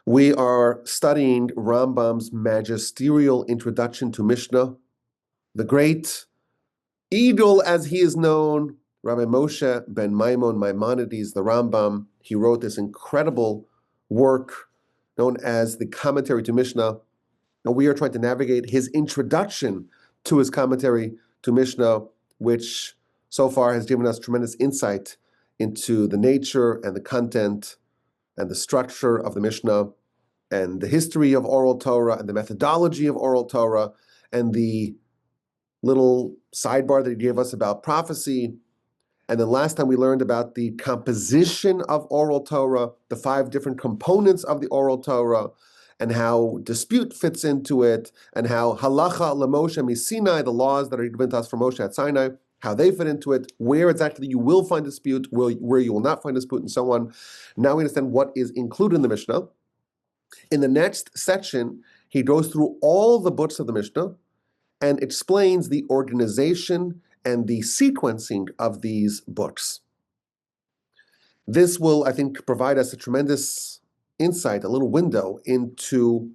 We are studying Rambam's magisterial introduction to Mishnah. The great Idol, as he is known, Rabbi Moshe ben Maimonides, the Rambam, he wrote this incredible work known as the Commentary to Mishnah. And we are trying to navigate his introduction to his commentary to Mishnah, which so far has given us tremendous insight into the nature and the content and the structure of the Mishnah, and the history of oral Torah, and the methodology of oral Torah, and the little sidebar that he gave us about prophecy. And then last time we learned about the composition of oral Torah, the 5 different components of the oral Torah, and how dispute fits into it, and how halacha lemoshe misinai, the laws that are given to us from Moshe at Sinai, how they fit into it, where exactly you will find dispute, where you will not find dispute, and so on. Now we understand what is included in the Mishnah. In the next section, he goes through all the books of the Mishnah and explains the organization and the sequencing of these books. This will, I think, provide us a tremendous insight, a little window into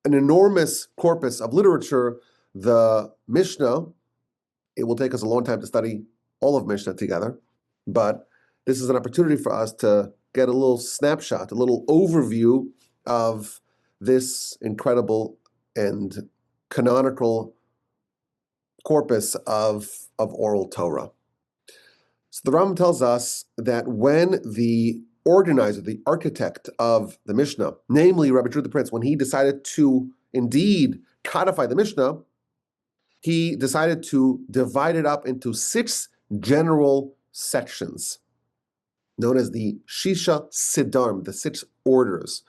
an enormous corpus of literature, the Mishnah. It will take us a long time to study all of Mishnah together, but this is an opportunity for us to get a little snapshot, a little overview of this incredible and canonical corpus of oral Torah. So the Rambam tells us that when the organizer, the architect of the Mishnah, namely Rabbi Judah the Prince, when he decided to indeed codify the Mishnah, he decided to divide it up into 6 general sections, known as the Shisha Siddharm, the 6 orders.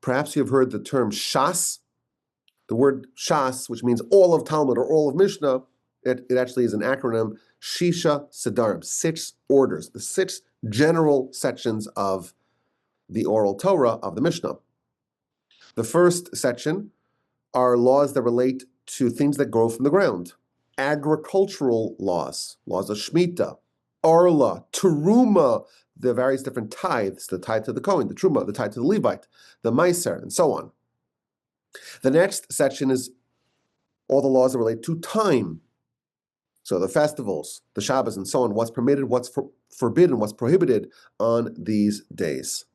Perhaps you have heard the term Shas. The word Shas, which means all of Talmud or all of Mishnah, it actually is an acronym, Shisha Siddharm, 6 orders, the 6 general sections of the oral Torah of the Mishnah. The first section are laws that relate to things that grow from the ground, agricultural laws, laws of Shemitah, Arla, Teruma, the various different tithes, the tithe to the Kohen, the Truma, the tithe to the Levite, the Meiser, and so on. The next section is all the laws that relate to time. So the festivals, the Shabbos, and so on, what's permitted, what's forbidden, what's prohibited on these days.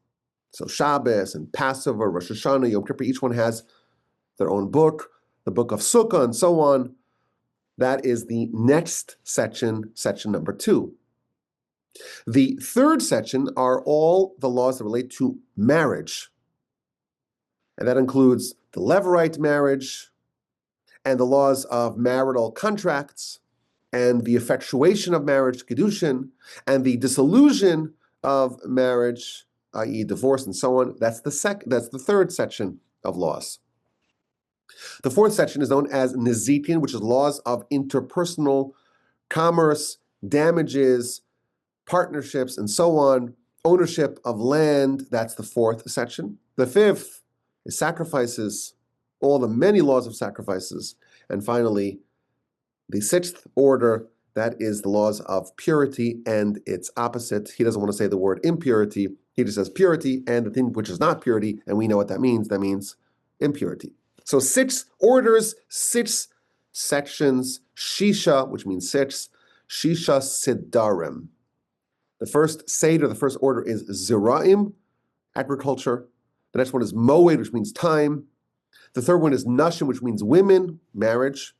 So Shabbos and Passover, Rosh Hashanah, Yom Kippur, each one has their own book, the book of Sukkah, and so on. That is the next section, section number 2. The third section are all the laws that relate to marriage. And that includes the Levirate marriage, and the laws of marital contracts, and the effectuation of marriage, Kedushin, and the dissolution of marriage, i.e. divorce, and so on. That's the third section of laws. The fourth section is known as Nezikin, which is laws of interpersonal commerce, damages, partnerships, and so on. Ownership of land, that's the fourth section. The fifth is sacrifices, all the many laws of sacrifices. And finally, the sixth order, that is the laws of purity and its opposite. He doesn't want to say the word impurity. He just says purity and the thing which is not purity, and we know what that means. That means impurity. So 6 orders, 6 sections, Shisha, which means 6, Shisha Sidarim. The first Seder, the first order is Ziraim, agriculture. The next one is Moed, which means time. The third one is Nashim, which means women, marriage.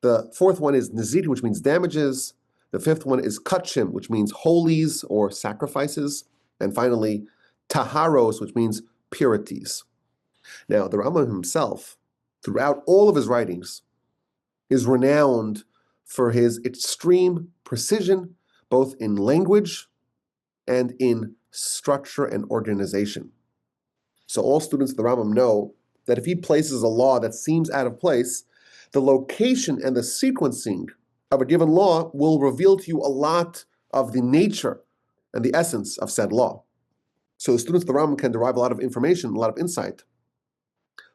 The fourth one is Nezid, which means damages. The fifth one is Kachim, which means holies or sacrifices. And finally, Taharos, which means purities. Now, the Rambam himself, throughout all of his writings, is renowned for his extreme precision, both in language and in structure and organization. So all students of the Rambam know that if he places a law that seems out of place, the location and the sequencing of a given law will reveal to you a lot of the nature and the essence of said law. So the students of the Rambam can derive a lot of information, a lot of insight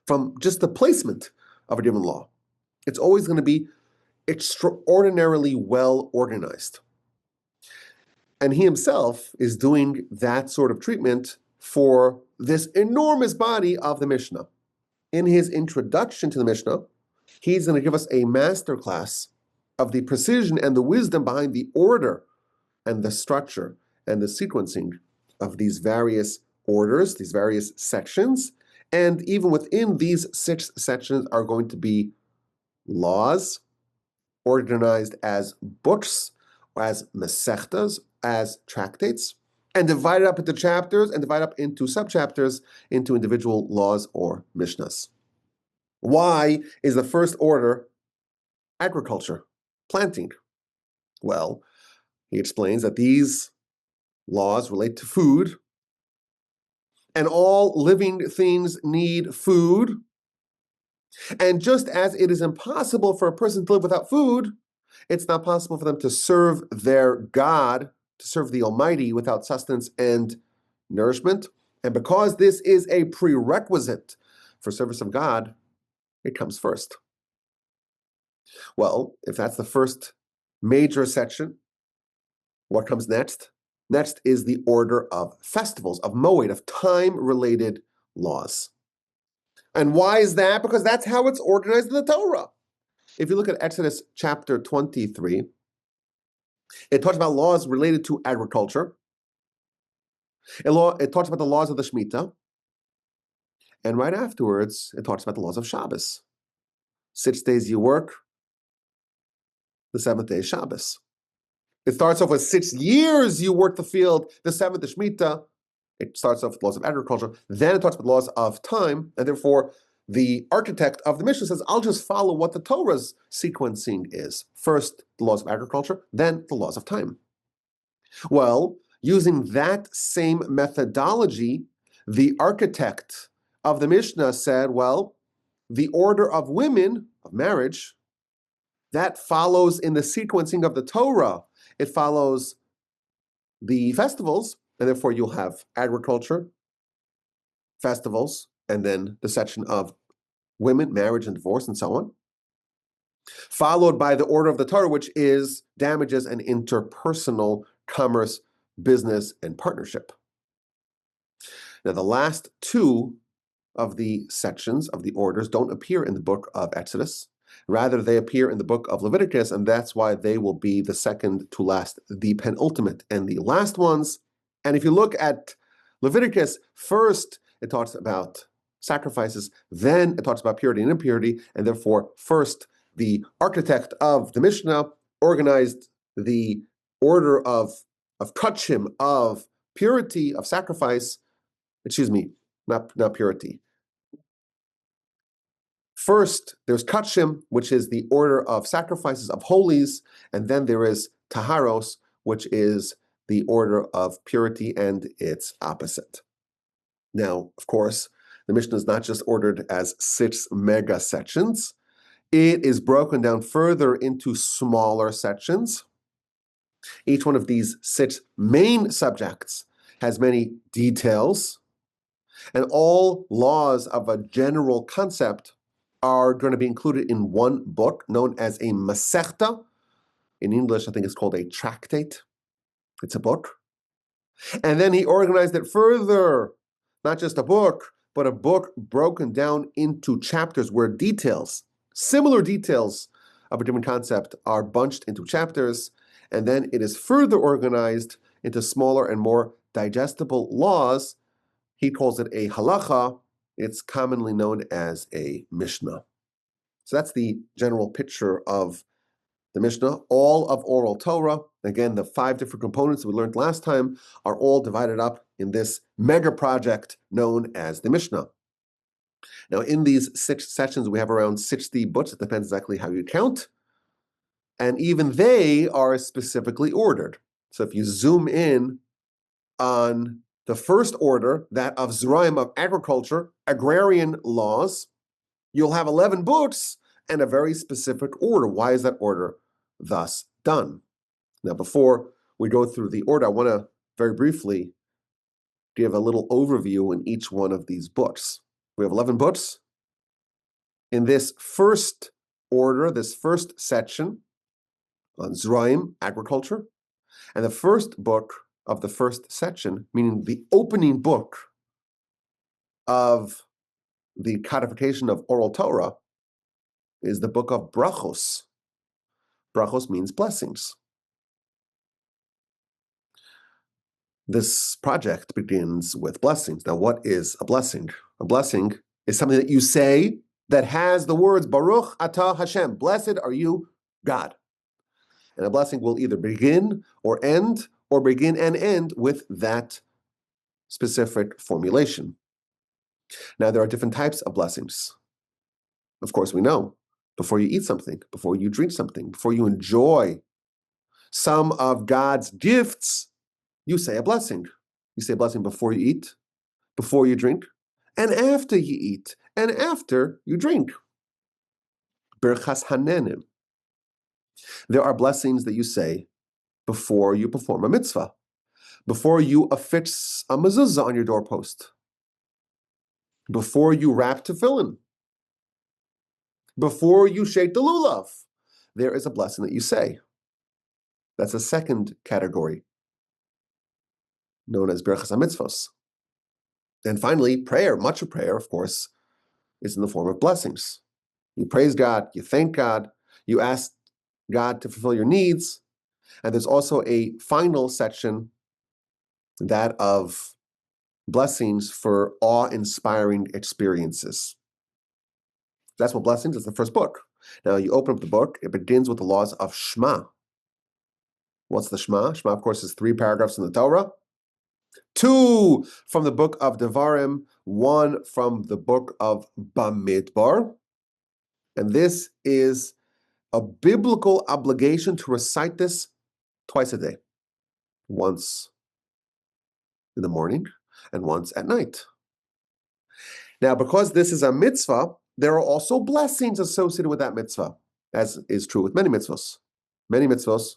from just the placement of a given law. It's always going to be extraordinarily well organized. And he himself is doing that sort of treatment for this enormous body of the Mishnah. In his introduction to the Mishnah, he's going to give us a masterclass of the precision and the wisdom behind the order and the structure and the sequencing of these various orders, these various sections. And even within these 6 sections are going to be laws organized as books, as mesechtas, as tractates, and divided up into chapters and divided up into subchapters into individual laws or mishnahs. Why is the first order agriculture, planting? Well, he explains that these laws relate to food, and all living things need food. And just as it is impossible for a person to live without food, it's not possible for them to serve their God, to serve the Almighty without sustenance and nourishment. And because this is a prerequisite for service of God, it comes first. Well, if that's the first major section, what comes next? Next is the order of festivals, of moed, of time-related laws. And why is that? Because that's how it's organized in the Torah. If you look at Exodus chapter 23, it talks about laws related to agriculture. It talks about the laws of the Shemitah. And right afterwards, it talks about the laws of Shabbos. 6 days you work, the 7th day is Shabbos. It starts off with 6 years you work the field, the 7th is Shemitah. It starts off with laws of agriculture. Then it talks about laws of time, and therefore the architect of the Mishnah says, I'll just follow what the Torah's sequencing is. First, the laws of agriculture, then the laws of time. Well, using that same methodology, the architect of the Mishnah said, well, the order of women, of marriage, that follows in the sequencing of the Torah. It follows the festivals, and therefore you'll have agriculture, festivals, and then the section of women, marriage and divorce, and so on. Followed by the order of the Torah, which is damages and interpersonal commerce, business, and partnership. Now, the last 2 of the sections of the orders don't appear in the book of Exodus. Rather, they appear in the book of Leviticus, and that's why they will be the second to last, the penultimate and the last ones. And if you look at Leviticus, first it talks about sacrifices, then it talks about purity and impurity, and therefore first the architect of the Mishnah organized the order of kachim, of purity, of sacrifice, not purity. First, there's kachim, which is the order of sacrifices, of holies, and then there is taharos, which is the order of purity and its opposite. Now, of course, the Mishnah is not just ordered as 6 mega sections. It is broken down further into smaller sections. Each one of these 6 main subjects has many details, and all laws of a general concept are going to be included in one book known as a masechta. In English, I think it's called a tractate. It's a book. And then he organized it further, not just a book, but a book broken down into chapters where details, similar details of a different concept, are bunched into chapters. And then it is further organized into smaller and more digestible laws. He calls it a halacha. It's commonly known as a Mishnah. So that's the general picture of the Mishnah, all of oral Torah. Again, the 5 different components that we learned last time are all divided up in this mega project known as the Mishnah. Now, in these 6 sessions, we have around 60 books. It depends exactly how you count. And even they are specifically ordered. So if you zoom in on the first order, that of Zeraim, of agriculture, agrarian laws, you'll have 11 books and a very specific order. Why is that order thus done? Now, before we go through the order, I want to very briefly give a little overview in each one of these books. We have 11 books. In this first order, this first section on Zeraim, agriculture, and the first book of the first section, meaning the opening book, of the codification of oral Torah is the book of Brachos. Brachos means blessings. This project begins with blessings. Now, what is a blessing? A blessing is something that you say that has the words Baruch Atah Hashem, blessed are you, God. And a blessing will either begin or end, or begin and end with that specific formulation. Now, there are different types of blessings. Of course, we know before you eat something, before you drink something, before you enjoy some of God's gifts, you say a blessing. You say a blessing before you eat, before you drink, and after you eat, and after you drink. Birchas Hanenim. There are blessings that you say before you perform a mitzvah, before you affix a mezuzah on your doorpost, before you wrap tefillin, before you shake the lulav. There is a blessing that you say. That's a second category, known as Birchas HaMitzvos. And finally, prayer. Much of prayer, of course, is in the form of blessings. You praise God, you thank God, you ask God to fulfill your needs. And there's also a final section, that of blessings for awe-inspiring experiences. That's what blessings is, the first book. Now you open up the book, it begins with the laws of Shema. What's the Shema? Shema, of course, is 3 paragraphs in the Torah, 2 from the book of Devarim, 1 from the book of Bamidbar. And this is a biblical obligation to recite this twice a day, once in the morning and once at night. Now, because this is a mitzvah, there are also blessings associated with that mitzvah, as is true with many mitzvahs. Many mitzvahs,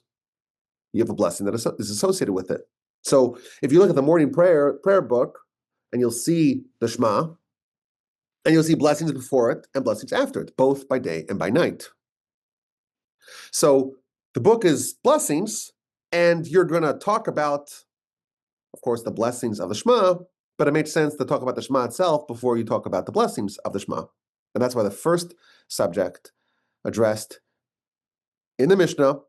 you have a blessing that is associated with it. So if you look at the morning prayer book, and you'll see the Shema, and you'll see blessings before it and blessings after it, both by day and by night. So the book is blessings, and you're going to talk about, of course, the blessings of the Shema, but it makes sense to talk about the Shema itself before you talk about the blessings of the Shema. And that's why the first subject addressed in the Mishnah,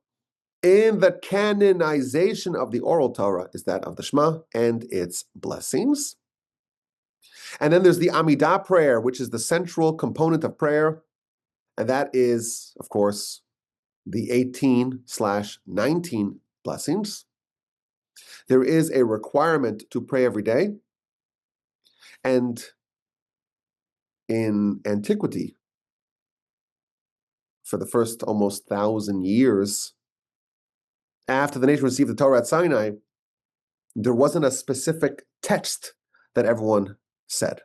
in the canonization of the oral Torah, is that of the Shema and its blessings. And then there's the Amidah prayer, which is the central component of prayer. And that is, of course, the 18/19 blessings. There is a requirement to pray every day. And in antiquity, for the first almost 1,000 years, after the nation received the Torah at Sinai, there wasn't a specific text that everyone said.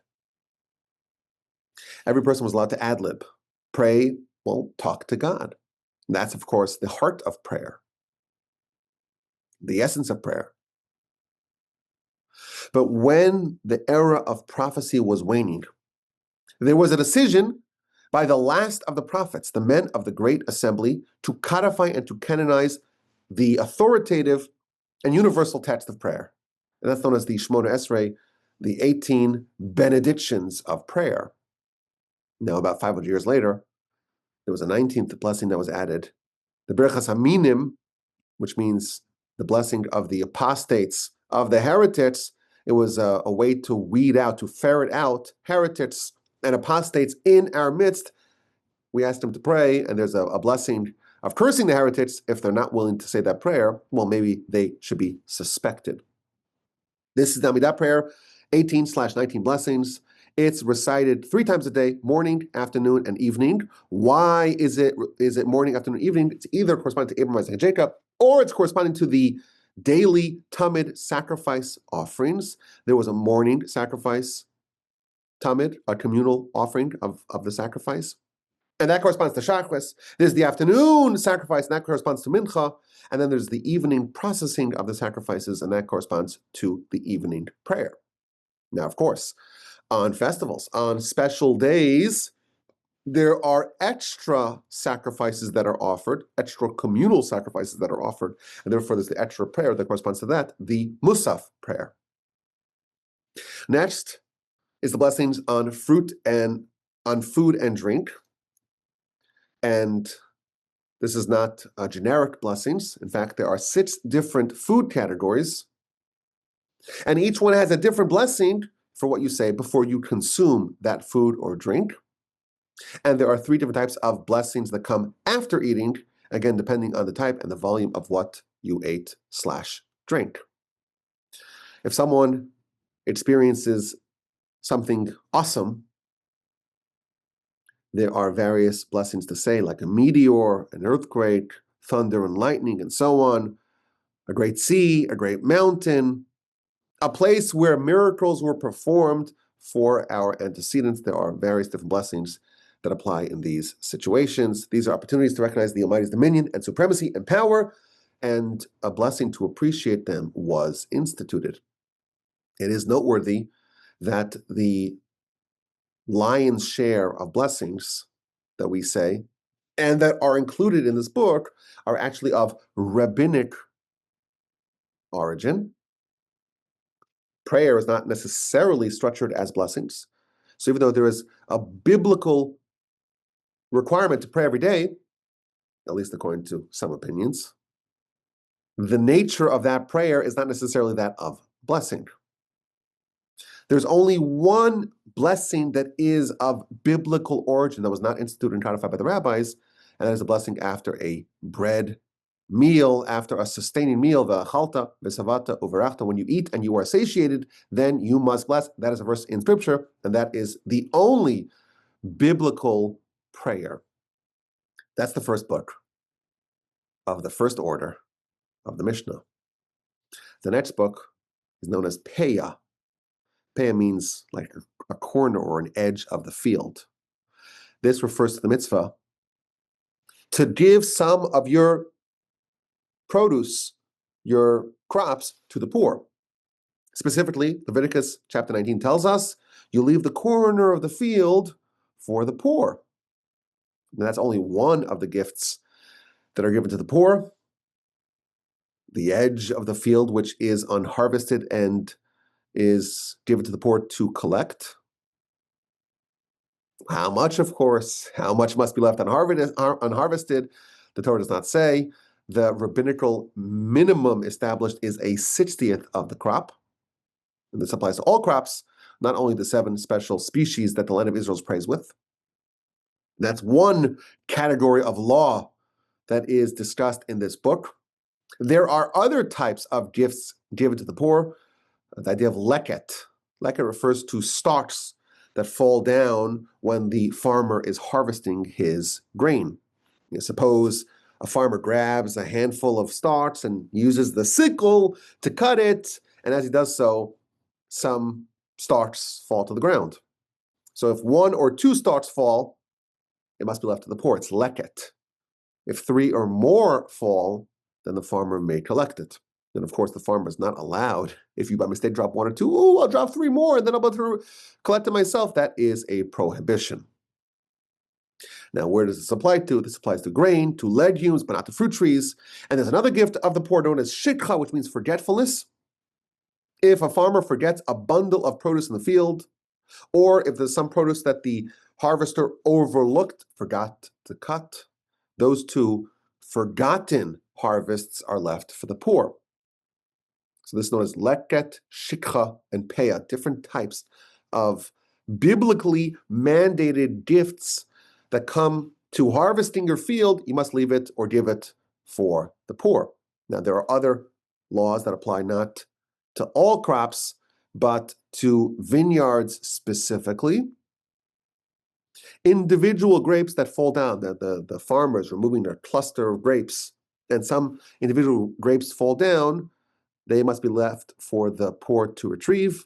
Every person was allowed to ad-lib. Pray, well, talk to God. And that's, of course, the heart of prayer, the essence of prayer. But when the era of prophecy was waning, there was a decision by the last of the prophets, the men of the great assembly, to codify and to canonize the authoritative and universal text of prayer. And that's known as the Shemona Esrei, the 18 benedictions of prayer. Now, about 500 years later, there was a 19th blessing that was added, the Birchas Haminim, which means the blessing of the apostates, of the heretics. It was a way to weed out, to ferret out heretics and apostates in our midst. We asked them to pray, and there's a blessing of cursing the heretics. If they're not willing to say that prayer, well, maybe they should be suspected. This is the Amidah prayer, 18/19 blessings. It's recited 3 times a day, morning, afternoon, and evening. Why is it morning, afternoon, evening? It's either corresponding to Abraham, Isaac, and Jacob, or it's corresponding to the daily Tamid sacrifice offerings. There was a morning sacrifice, Tamid, a communal offering of the sacrifice. And that corresponds to Shachris. There's the afternoon sacrifice, and that corresponds to Mincha. And then there's the evening processing of the sacrifices, and that corresponds to the evening prayer. Now, of course, on festivals, on special days, there are extra sacrifices that are offered, extra communal sacrifices that are offered, and therefore there's the extra prayer that corresponds to that, the Musaf prayer. Next, is the blessings on food and drink. And this is not generic blessings. In fact, there are 6 different food categories, and each one has a different blessing for what you say before you consume that food or drink. And there are 3 different types of blessings that come after eating, again, depending on the type and the volume of what you ate/drink. If someone experiences something awesome, there are various blessings to say, like a meteor, an earthquake, thunder and lightning, and so on, a great sea, a great mountain, a place where miracles were performed for our antecedents. There are various different blessings that apply in these situations. These are opportunities to recognize the Almighty's dominion and supremacy and power, and a blessing to appreciate them was instituted. It is noteworthy that the lion's share of blessings that we say and that are included in this book are actually of rabbinic origin. Prayer is not necessarily structured as blessings. So even though there is a biblical requirement to pray every day, at least according to some opinions, the nature of that prayer is not necessarily that of blessing. There's only one blessing that is of biblical origin that was not instituted and codified by the rabbis, and that is a blessing after a bread meal, after a sustaining meal, v'achalta v'savata uverachta. When you eat and you are satiated, then you must bless. That is a verse in Scripture, and that is the only biblical prayer. That's the first book of the first order of the Mishnah. The next book is known as Peah. Peah means like a corner or an edge of the field. This refers to the mitzvah to give some of your produce, your crops, to the poor. Specifically, Leviticus chapter 19 tells us, you leave the corner of the field for the poor. And that's only one of the gifts that are given to the poor. The edge of the field, which is unharvested and is given to the poor to collect. How much, of course, how much must be left unharvested? The Torah does not say. The rabbinical minimum established is a 60th of the crop. And this applies to all crops, not only the 7 special species that the land of Israel is praised with. That's one category of law that is discussed in this book. There are other types of gifts given to the poor. The idea of leket. Leket refers to stalks that fall down when the farmer is harvesting his grain. Suppose a farmer grabs a handful of stalks and uses the sickle to cut it, and as he does so, some stalks fall to the ground. So if 1 or 2 stalks fall, it must be left to the poor. It's leket. If 3 or more fall, then the farmer may collect it. And of course, the farmer is not allowed, if you by mistake drop 1 or 2, I'll drop 3 more, and then I'll be able to collect it myself. That is a prohibition. Now, where does this apply to? This applies to grain, to legumes, but not to fruit trees. And there's another gift of the poor known as shikha, which means forgetfulness. If a farmer forgets a bundle of produce in the field, or if there's some produce that the harvester overlooked, forgot to cut, those 2 forgotten harvests are left for the poor. So this is known as leket, shikha, and peah, different types of biblically mandated gifts that come to harvesting your field. You must leave it or give it for the poor. Now, there are other laws that apply not to all crops, but to vineyards specifically. Individual grapes that fall down, the farmers removing their cluster of grapes, and some individual grapes fall down, they must be left for the poor to retrieve.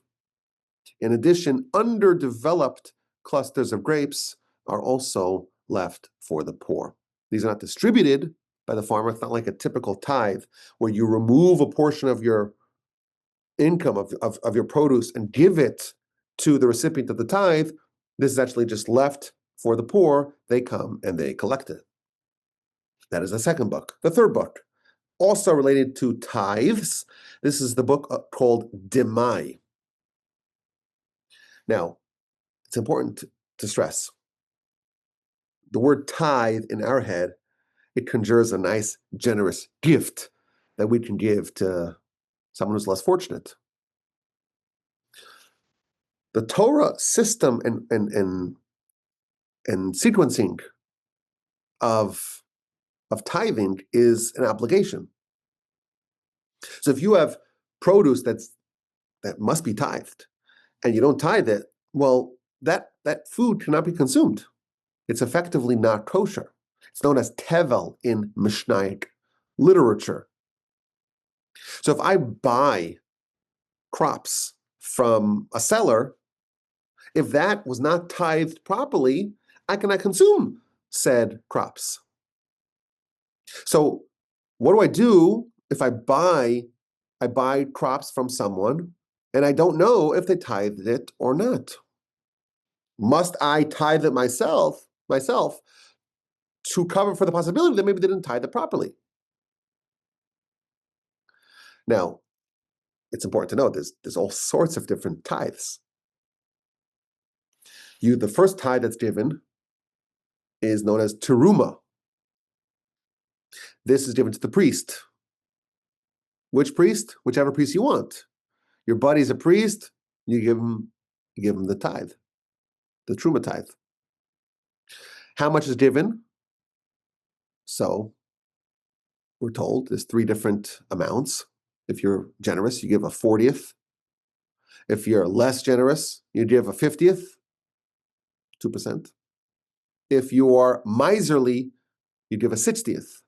In addition, underdeveloped clusters of grapes are also left for the poor. These are not distributed by the farmer. It's not like a typical tithe where you remove a portion of your income, of your produce, and give it to the recipient of the tithe. This is actually just left for the poor. They come and they collect it. That is the second book. The third book, also related to tithes. This is the book called Demai. Now, it's important to stress. The word tithe in our head, it conjures a nice, generous gift that we can give to someone who's less fortunate. The Torah system and sequencing of tithing is an obligation. So if you have produce that must be tithed, and you don't tithe it, well, that food cannot be consumed. It's effectively not kosher. It's known as tevel in Mishnaic literature. So if I buy crops from a seller, if that was not tithed properly, I cannot consume said crops. So what do I do if I buy crops from someone and I don't know if they tithed it or not? Must I tithe it myself to cover for the possibility that maybe they didn't tithe it properly? Now, it's important to know there's all sorts of different tithes. The first tithe that's given is known as teruma. This is given to the priest. Which priest? Whichever priest you want. Your buddy's a priest, you give him the tithe, the truma tithe. How much is given? So we're told there's 3 different amounts. If you're generous, you give a 40th. If you're less generous, you give a 50th, 2%. If you are miserly, you give a 60th.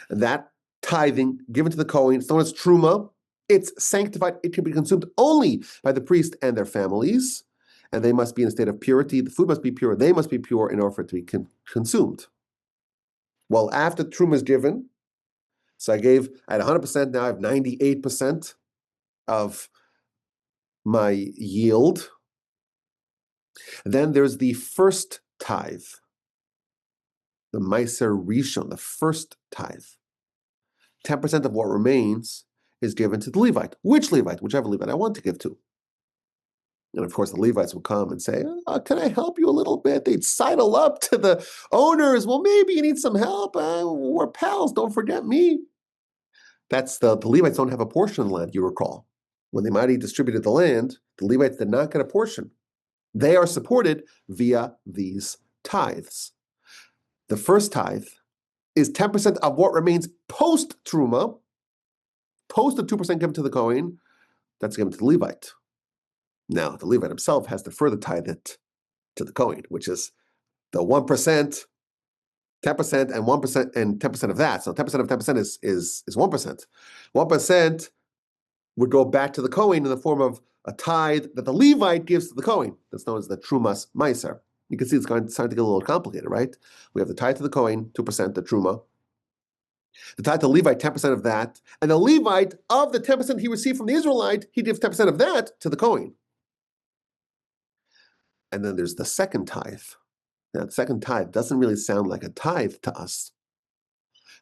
And that tithing given to the Kohen, it's known as truma. It's sanctified. It can be consumed only by the priest and their families, and they must be in a state of purity. The food must be pure. They must be pure in order for it to be consumed. Well, after truma is given, so I had 100%, now I have 98% of my yield. Then there's the first tithe, the Meiser Rishon, the first tithe. 10% of what remains is given to the Levite. Which Levite? Whichever Levite I want to give to. And of course, the Levites will come and say, can I help you a little bit? They'd sidle up to the owners. Well, maybe you need some help. We're pals. Don't forget me. That's the Levites don't have a portion of the land, you recall. When the Mighty distributed the land, the Levites did not get a portion. They are supported via these tithes. The first tithe is 10% of what remains post-Truma, post the 2% given to the Kohen, that's given to the Levite. Now, the Levite himself has to further tithe it to the Kohen, which is the 1%, 10%, and 1%, and 10% of that. So 10% of 10% is 1%. 1% would go back to the Kohen in the form of a tithe that the Levite gives to the Kohen. That's known as the Trumas Meiser. You can see it's starting to get a little complicated, right? We have the tithe to the Kohen, 2%, the Truma. The tithe to the Levite, 10% of that. And the Levite, of the 10% he received from the Israelite, he gives 10% of that to the Kohen. And then there's the second tithe. Now, the second tithe doesn't really sound like a tithe to us,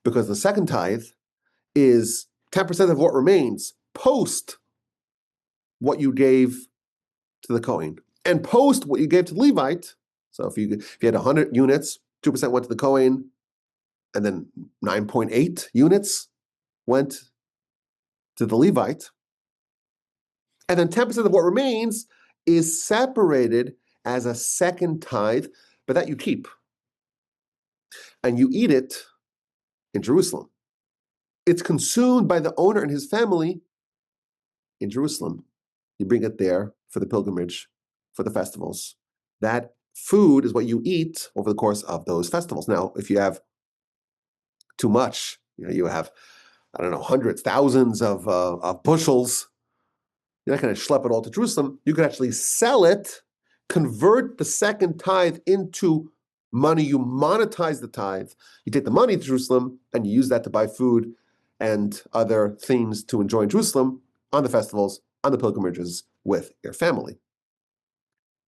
because the second tithe is 10% of what remains post what you gave to the Kohen, and post what you gave to the Levite. So if you had 100 units, 2% went to the Kohen, and then 9.8 units went to the Levite. And then 10% of what remains is separated as a second tithe, but that you keep. And you eat it in Jerusalem. It's consumed by the owner and his family in Jerusalem. You bring it there for the pilgrimage, for the festivals. That food is what you eat over the course of those festivals. Now, if you have too much, you have, hundreds, thousands of bushels, you're not going to schlep it all to Jerusalem. You could actually sell it, convert the second tithe into money. You monetize the tithe. You take the money to Jerusalem and you use that to buy food and other things to enjoy in Jerusalem on the festivals, on the pilgrimages with your family.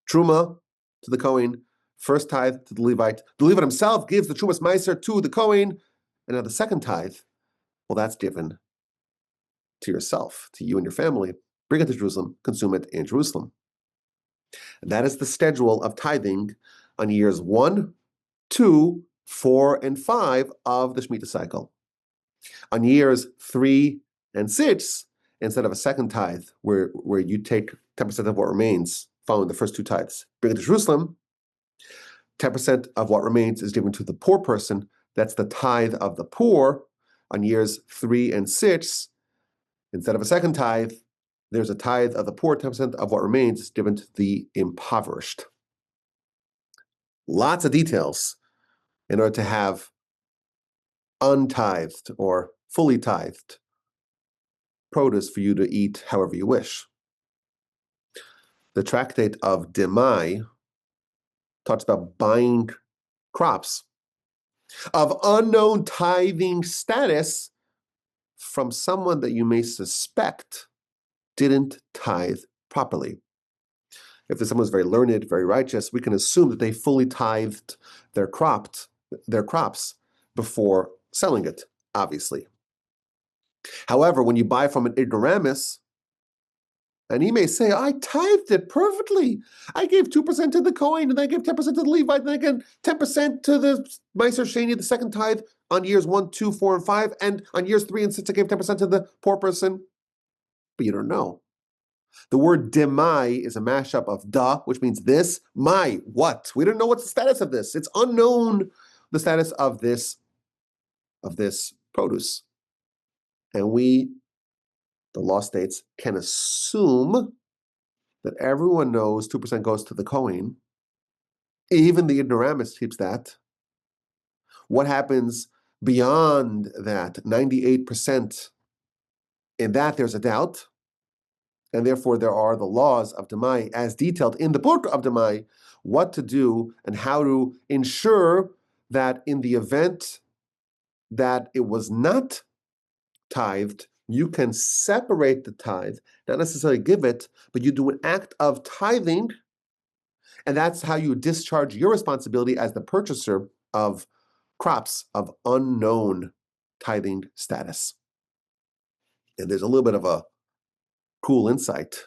Truma to the Kohen, first tithe to the Levite. The Levite himself gives the Trumas Meiser to the Kohen, and now the second tithe, well, that's given to yourself, to you and your family. Bring it to Jerusalem, consume it in Jerusalem. That is the schedule of tithing on years 1, 2, 4, and 5 of the Shemitah cycle. On years 3 and 6, instead of a second tithe, where you take 10% of what remains following the first two tithes, bring it to Jerusalem, 10% of what remains is given to the poor person. That's the tithe of the poor. On years 3 and 6, instead of a second tithe, there's a tithe of the poor, 10% of what remains is given to the impoverished. Lots of details in order to have untithed or fully tithed produce for you to eat however you wish. The tractate of Demai talks about buying crops of unknown tithing status from someone that you may suspect didn't tithe properly. If there's someone who's very learned, very righteous, we can assume that they fully tithed their crops before selling it, obviously. However, when you buy from an ignoramus, and he may say, I tithed it perfectly. I gave 2% to the Kohen, and I gave 10% to the Levite, and I gave 10% to the Meiser Sheni, the second tithe, on years 1, 2, 4, and 5, and on years 3 and 6, I gave 10% to the poor person. But you don't know. The word demai is a mashup of da, which means this, my, what? We don't know what's the status of this. It's unknown, the status of this produce. And we, the law states, can assume that everyone knows 2% goes to the Kohen. Even the ignoramus keeps that. What happens beyond that, 98%, in that there's a doubt. And therefore, there are the laws of Demai as detailed in the book of Demai, what to do and how to ensure that in the event that it was not tithed, you can separate the tithe, not necessarily give it, but you do an act of tithing, and that's how you discharge your responsibility as the purchaser of crops of unknown tithing status. And there's a little bit of a cool insight.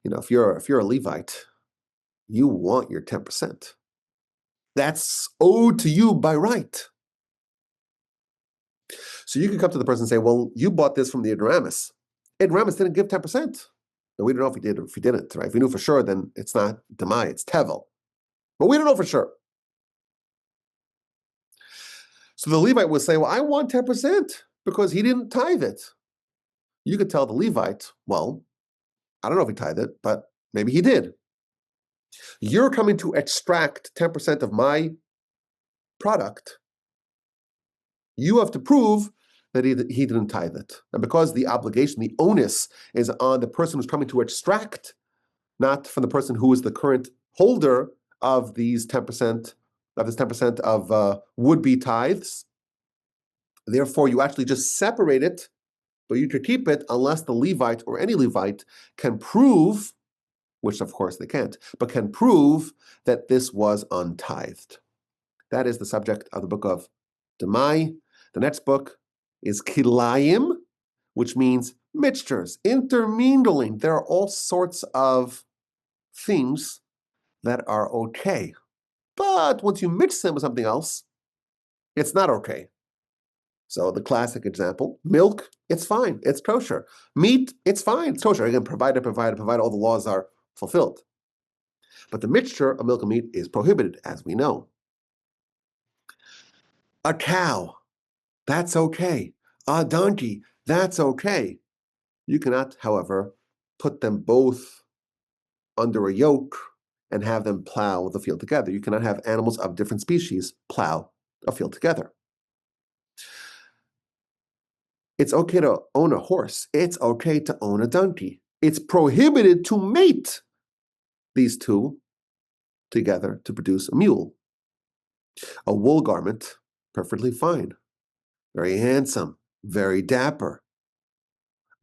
You know, if you're a Levite, you want your 10%. That's owed to you by right. So you can come to the person and say, well, you bought this from the ignoramus. Ignoramus didn't give 10%. And we don't know if he did or if he didn't, right? If we knew for sure, then it's not Demai, it's Tevel. But we don't know for sure. So the Levite would say, well, I want 10% because he didn't tithe it. You could tell the Levite, well, I don't know if he tithed it, but maybe he did. You're coming to extract 10% of my product. You have to prove that he didn't tithe it. And because the obligation, the onus is on the person who's coming to extract, not from the person who is the current holder of these 10%, of would-be tithes. Therefore, you actually just separate it, but you could keep it unless the Levite or any Levite can prove, which of course they can't, but can prove that this was untithed. That is the subject of the book of Demai. The next book is Kilayim, which means mixtures, intermingling. There are all sorts of things that are okay. But once you mix them with something else, it's not okay. So the classic example, milk, it's fine, it's kosher. Meat, it's fine, it's kosher. Again, provided all the laws are fulfilled. But the mixture of milk and meat is prohibited, as we know. A cow, that's okay. A donkey, that's okay. You cannot, however, put them both under a yoke and have them plow the field together. You cannot have animals of different species plow a field together. It's okay to own a horse. It's okay to own a donkey. It's prohibited to mate these two together to produce a mule. A wool garment, perfectly fine. Very handsome, very dapper.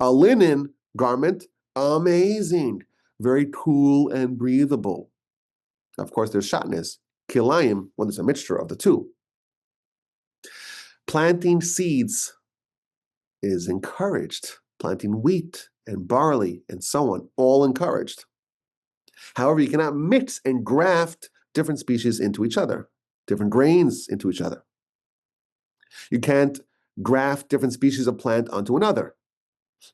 A linen garment, amazing, very cool and breathable. Of course, there's shatnez, kilayim, when there's a mixture of the two. Planting seeds is encouraged. Planting wheat and barley and so on, all encouraged. However, you cannot mix and graft different species into each other, different grains into each other. You can't graft different species of plant onto another.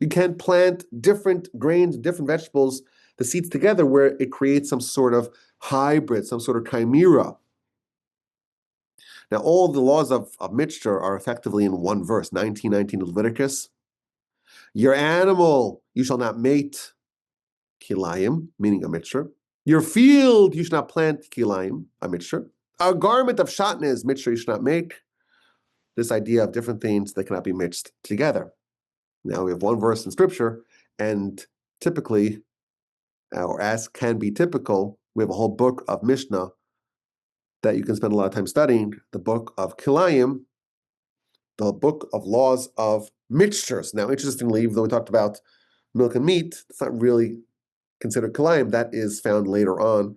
You can't plant different grains, different vegetables, the seeds together where it creates some sort of hybrid, some sort of chimera. Now, all the laws of mixture are effectively in one verse, 19:19 of Leviticus. Your animal, you shall not mate, kilayim, meaning a mixture. Your field, you should not plant, kilayim, a mixture. A garment of shatnez, mixture you should not make. This idea of different things that cannot be mixed together. Now we have one verse in scripture, and typically, or as can be typical, we have a whole book of Mishnah that you can spend a lot of time studying, the book of Kilayim, the book of laws of mixtures. Now, interestingly, even though we talked about milk and meat, it's not really considered Kilayim. That is found later on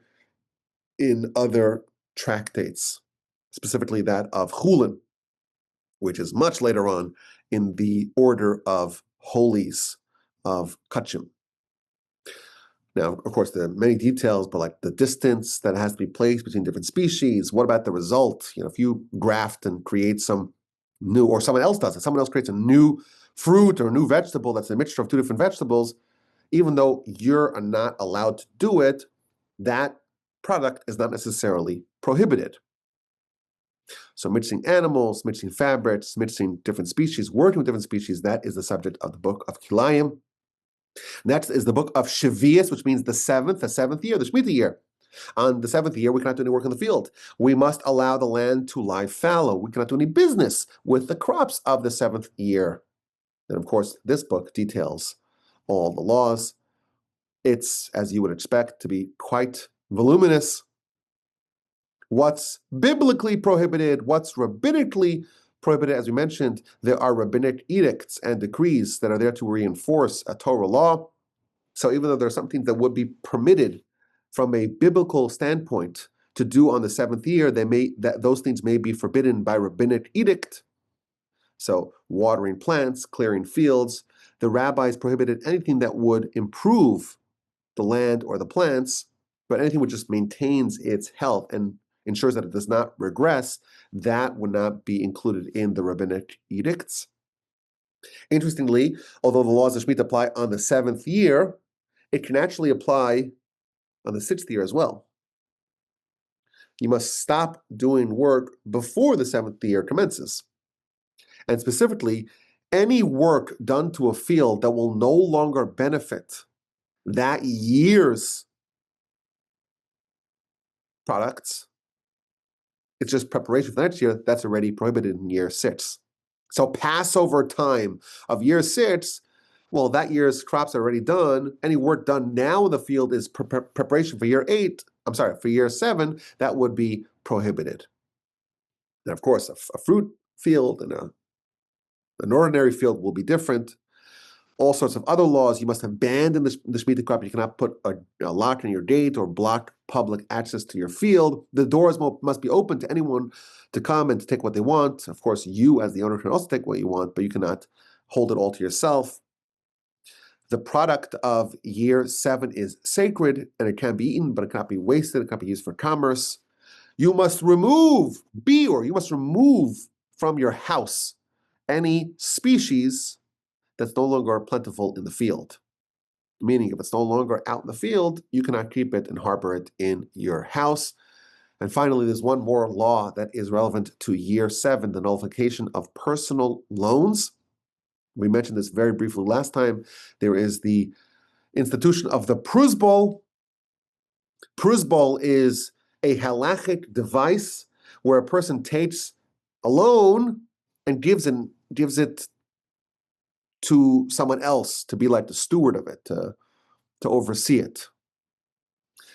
in other tractates, specifically that of Chulin, which is much later on in the order of holies of Kachim. Now, of course, there are many details, but like the distance that has to be placed between different species. What about the result? If you graft and create some new, or someone else does it, someone else creates a new fruit or a new vegetable that's a mixture of two different vegetables, even though you're not allowed to do it, that product is not necessarily prohibited. So mixing animals, mixing fabrics, mixing different species, working with different species, that is the subject of the book of Kilayim. Next is the book of Shavuos, which means the seventh year, the Shemitah year. On the seventh year, we cannot do any work in the field. We must allow the land to lie fallow. We cannot do any business with the crops of the seventh year. And of course, this book details all the laws. It's, as you would expect, to be quite voluminous. What's biblically prohibited, what's rabbinically prohibited, as we mentioned, there are rabbinic edicts and decrees that are there to reinforce a Torah law. So even though there are some things that would be permitted from a biblical standpoint to do on the seventh year, those things may be forbidden by rabbinic edict. So watering plants, clearing fields, the rabbis prohibited anything that would improve the land or the plants, but anything which just maintains its health and ensures that it does not regress, that would not be included in the rabbinic edicts. Interestingly, although the laws of Shemitah apply on the seventh year, it can actually apply on the sixth year as well. You must stop doing work before the seventh year commences. And specifically, any work done to a field that will no longer benefit that year's products, it's just preparation for the next year, that's already prohibited in year 6. So Passover time of year 6, well, that year's crops are already done. Any work done now in the field is preparation for for year 7, that would be prohibited. And of course, a fruit field and an ordinary field will be different. All sorts of other laws. You must abandon the Shemitah crop. You cannot put a lock on your gate or block public access to your field. The doors must be open to anyone to come and to take what they want. Of course, you as the owner can also take what you want, but you cannot hold it all to yourself. The product of year 7 is sacred, and it can be eaten, but it cannot be wasted. It cannot be used for commerce. You must remove from your house any species that's no longer plentiful in the field. Meaning, if it's no longer out in the field, you cannot keep it and harbor it in your house. And finally, there's one more law that is relevant to year 7, the nullification of personal loans. We mentioned this very briefly last time. There is the institution of the pruzbol. Pruzbol is a halachic device where a person takes a loan and gives it to someone else to be like the steward of it, to oversee it.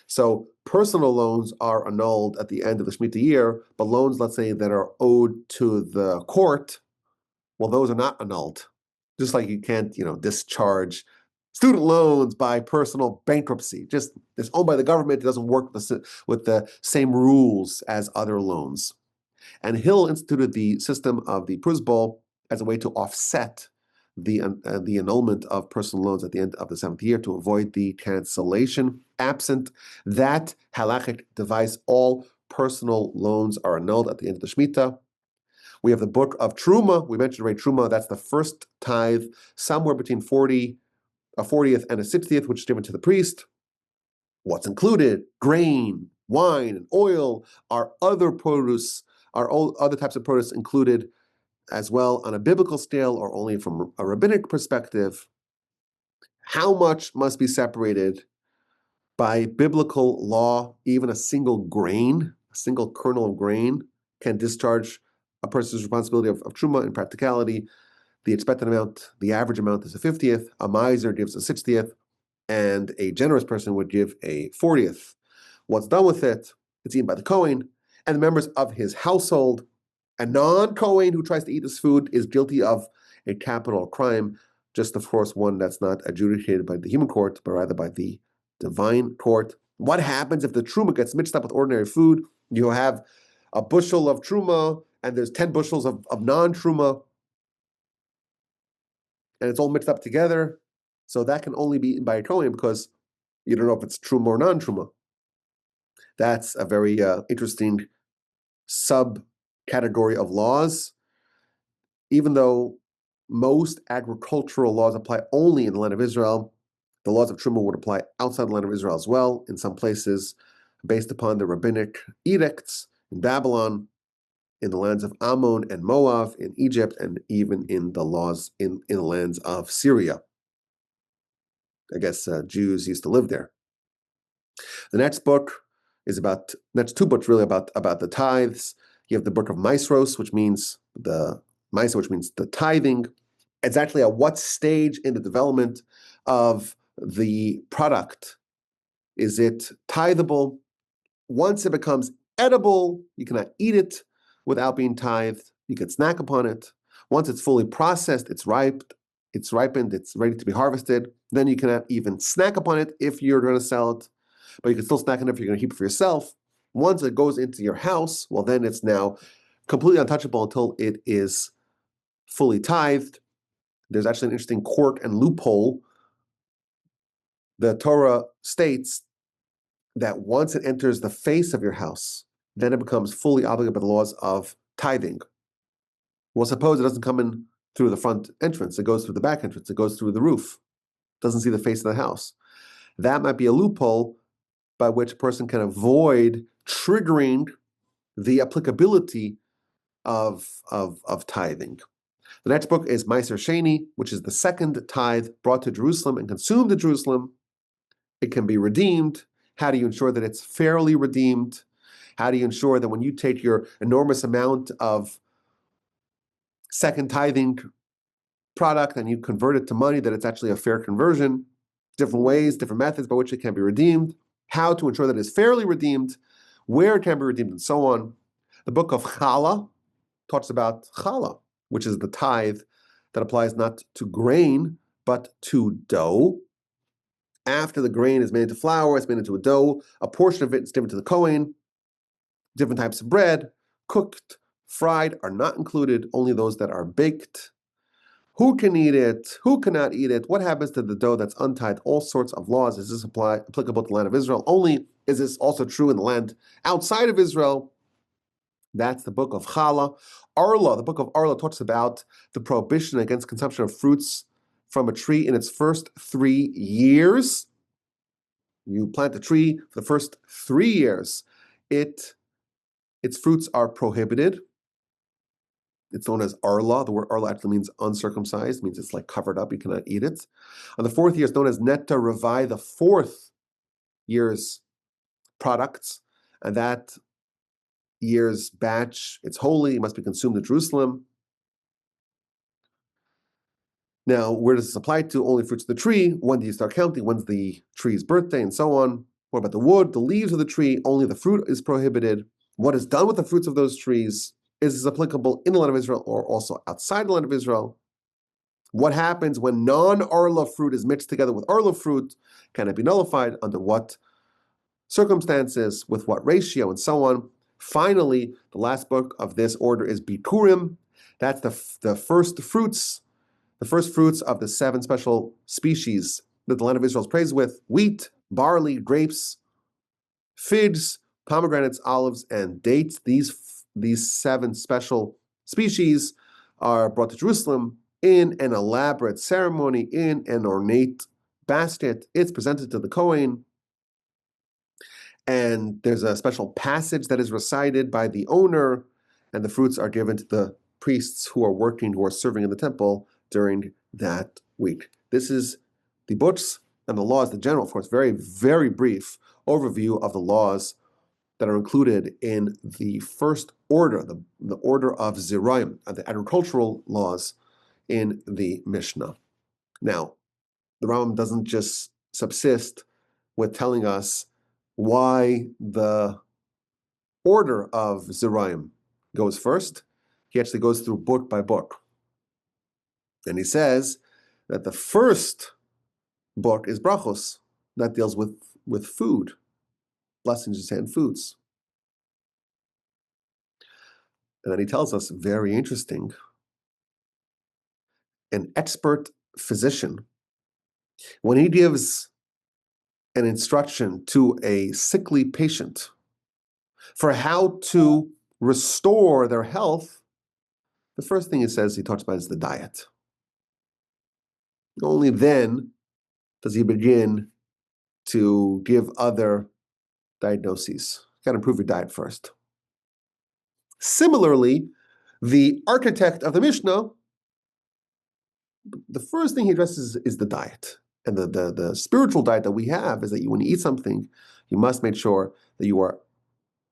So personal loans are annulled at the end of the Shemitah year, but loans, let's say, that are owed to the court, well, those are not annulled. Just like you can't, discharge student loans by personal bankruptcy. Just it's owned by the government, it doesn't work with the same rules as other loans. And Hill instituted the system of the pruzbol as a way to offset the annulment of personal loans at the end of the 7th year to avoid the cancellation. Absent that halachic device, all personal loans are annulled at the end of the Shemitah. We have the book of Truma. We mentioned already Truma. That's the first tithe, somewhere between a 40th and a 60th, which is given to the priest. What's included? Grain, wine, and oil. Are other produce, are all other types of produce included as well on a biblical scale or only from a rabbinic perspective? How much must be separated by biblical law? Even a single grain, a single kernel of grain can discharge a person's responsibility of truma. In practicality, the expected amount, the average amount is a 50th, a miser gives a 60th, and a generous person would give a 40th. What's done with it? It's eaten by the Kohen and the members of his household. A non-Kohen who tries to eat this food is guilty of a capital crime, just of course one that's not adjudicated by the human court, but rather by the divine court. What happens if the truma gets mixed up with ordinary food? You have a bushel of truma and there's 10 bushels of non-truma, and it's all mixed up together. So that can only be eaten by a Kohen because you don't know if it's truma or non-truma. That's a very interesting subcategory of laws. Even though most agricultural laws apply only in the land of Israel, the laws of Truma would apply outside the land of Israel as well, in some places based upon the rabbinic edicts in Babylon, in the lands of Ammon and Moab, in Egypt, and even in the laws in the lands of Syria. I guess Jews used to live there. The next book is next two books really about the tithes. You have the book of Maasros, which means the tithing. It's actually at what stage in the development of the product is it tithable. Once it becomes edible, you cannot eat it without being tithed. You can snack upon it. Once it's fully processed, it's ripened, it's ready to be harvested, then you cannot even snack upon it if you're going to sell it, but you can still snack on it if you're going to keep it for yourself. Once it goes into your house, well, then it's now completely untouchable until it is fully tithed. There's actually an interesting quirk and loophole. The Torah states that once it enters the face of your house, then it becomes fully obligated by the laws of tithing. Well, suppose it doesn't come in through the front entrance, it goes through the back entrance, it goes through the roof, doesn't see the face of the house. That might be a loophole by which a person can avoid triggering the applicability of tithing. The next book is Meiser Sheni, which is the second tithe brought to Jerusalem and consumed in Jerusalem. It can be redeemed. How do you ensure that it's fairly redeemed? How do you ensure that when you take your enormous amount of second tithing product and you convert it to money, that it's actually a fair conversion? Different ways, different methods by which it can be redeemed. How to ensure that it's fairly redeemed, where it can be redeemed, and so on. The book of Challah talks about Challah, which is the tithe that applies not to grain, but to dough. After the grain is made into flour, it's made into a dough. A portion of it is given to the Kohen. Different types of bread, cooked, fried, are not included, only those that are baked. Who can eat it? Who cannot eat it? What happens to the dough that's untithed? All sorts of laws. Is this applicable to the land of Israel only? Is this also true in the land outside of Israel? That's the book of Challah. Arla, the book of Arla talks about the prohibition against consumption of fruits from a tree in its first 3 years. You plant a tree for the first 3 years. Its fruits are prohibited. It's known as Arla. The word Arla actually means uncircumcised, means it's like covered up, you cannot eat it. On the 4th year is known as NETIV, the 4th year's products, and that year's batch, it's holy, it must be consumed in Jerusalem. Now, where does this apply to? Only fruits of the tree. When do you start counting? When's the tree's birthday, and so on? What about the wood, the leaves of the tree? Only the fruit is prohibited. What is done with the fruits of those trees? Is this applicable in the land of Israel or also outside the land of Israel? What happens when non-Arla fruit is mixed together with Arla fruit? Can it be nullified? Under what circumstances? With what ratio? And so on. Finally, the last book of this order is Bikurim. That's the first fruits the first fruits of the 7 special species that the land of Israel is praised with: wheat, barley, grapes, figs, pomegranates, olives, and dates. These 7 special species are brought to Jerusalem in an elaborate ceremony, in an ornate basket. It's presented to the Kohen, and there's a special passage that is recited by the owner, and the fruits are given to the priests who are serving in the temple during that week. This is the books and the laws, the general, of course, very, very brief overview of the laws that are included in the first order, the order of Zerayim, of the agricultural laws in the Mishnah. Now, the Rambam doesn't just subsist with telling us why the order of Zerayim goes first. He actually goes through book by book. And he says that the first book is Brachos, that deals with food, blessings and foods. And then he tells us, very interesting, an expert physician, when he gives an instruction to a sickly patient for how to restore their health, the first thing he talks about is the diet. Only then does he begin to give other diagnoses. You got to improve your diet first. Similarly, the architect of the Mishnah, the first thing he addresses is the diet. And the spiritual diet that we have is that when you eat something, you must make sure that you are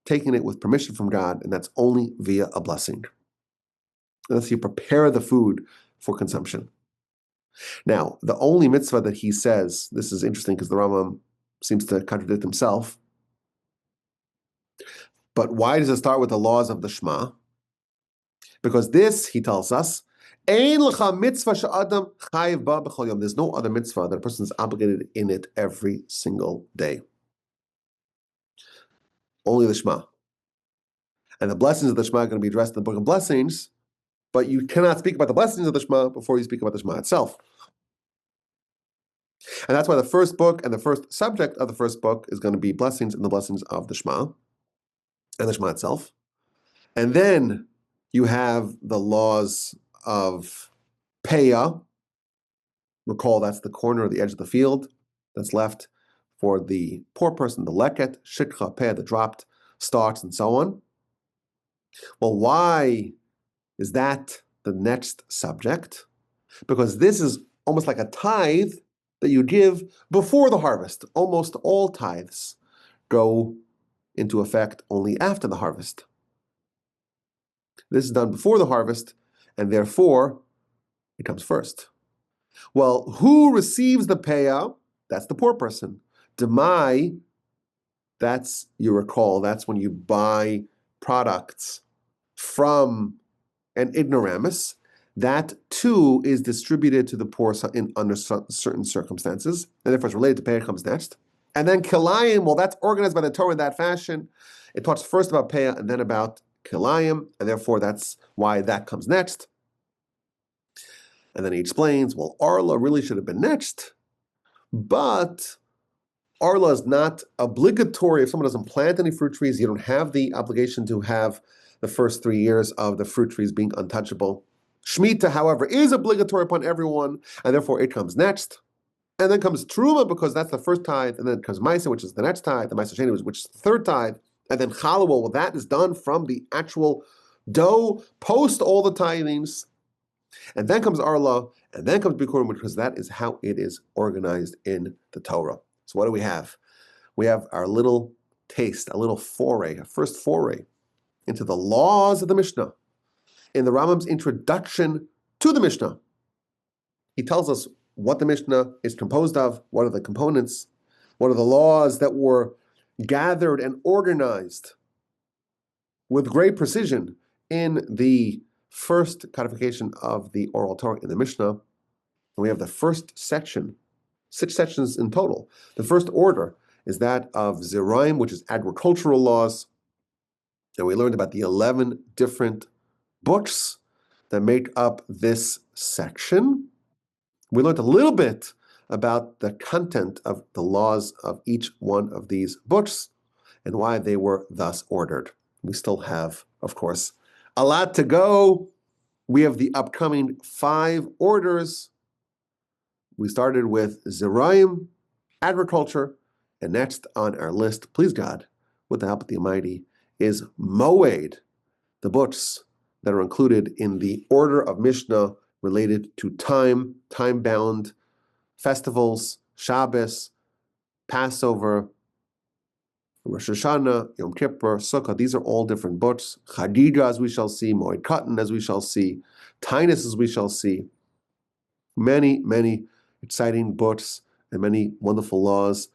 taking it with permission from God, and that's only via a blessing. Unless you prepare the food for consumption. Now, the only mitzvah that he says, this is interesting because the Rambam seems to contradict himself, but why does it start with the laws of the Shema? Because this, he tells us, there's no other mitzvah that a person is obligated in it every single day. Only the Shema. And the blessings of the Shema are going to be addressed in the book of blessings, but you cannot speak about the blessings of the Shema before you speak about the Shema itself. And that's why the first book and the first subject of the first book is going to be blessings and the blessings of the Shema and the Shema itself. And then you have the laws of Peah. Recall, that's the corner or the edge of the field that's left for the poor person, the leket, shikha, Peah, the dropped stalks, and so on. Well, why is that the next subject? Because this is almost like a tithe that you give before the harvest. Almost all tithes go into effect only after the harvest. This is done before the harvest, and therefore it comes first. Well, who receives the payout? That's the poor person. Demai, that's, you recall, that's when you buy products from an ignoramus. That too is distributed to the poor under certain circumstances, and therefore it's related to Peah, comes next. And then Kilayim, well, that's organized by the Torah in that fashion. It talks first about Peah and then about Kilayim, and therefore that's why that comes next. And then he explains, well, Arla really should have been next, but Arla is not obligatory. If someone doesn't plant any fruit trees, you don't have the obligation to have the first 3 years of the fruit trees being untouchable. Shemitah, however, is obligatory upon everyone, and therefore it comes next. And then comes Truma, because that's the first tithe, and then comes Maisa, which is the next tithe, the Maisa Sheni, which is the third tithe, and then Challah, well, that is done from the actual dough, post all the tithings, and then comes Arla, and then comes Bikurim, because that is how it is organized in the Torah. So what do we have? We have our little taste, a little foray, a first foray into the laws of the Mishnah. In the Rambam's introduction to the Mishnah, he tells us what the Mishnah is composed of, what are the components, what are the laws that were gathered and organized with great precision in the first codification of the oral Torah in the Mishnah. And we have the first section, 6 sections in total. The first order is that of Zerayim, which is agricultural laws. And we learned about the 11 different books that make up this section. We learned a little bit about the content of the laws of each one of these books and why they were thus ordered. We still have, of course, a lot to go. We have the upcoming 5 orders. We started with Zeraim, agriculture, and next on our list, please God, with the help of the Almighty, is Moed, the books that are included in the order of Mishnah related to time, time-bound festivals, Shabbos, Passover, Rosh Hashanah, Yom Kippur, Sukkah. These are all different books. Chadija, as we shall see, Moed Katan, as we shall see, Tithes, as we shall see. Many, many exciting books and many wonderful laws.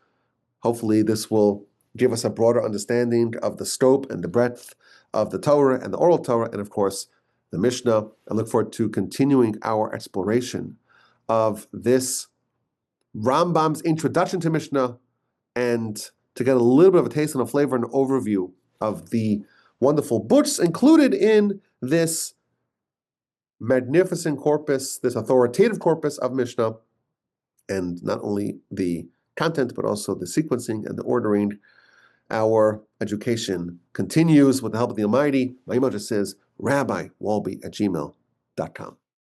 Hopefully, this will give us a broader understanding of the scope and the breadth of the Torah and the oral Torah, and of course, the Mishnah. I look forward to continuing our exploration of this Rambam's introduction to Mishnah, and to get a little bit of a taste and a flavor and overview of the wonderful books included in this magnificent corpus, this authoritative corpus of Mishnah, and not only the content, but also the sequencing and the ordering. Our education continues with the help of the Almighty. My email just says rabbiwalby@gmail.com.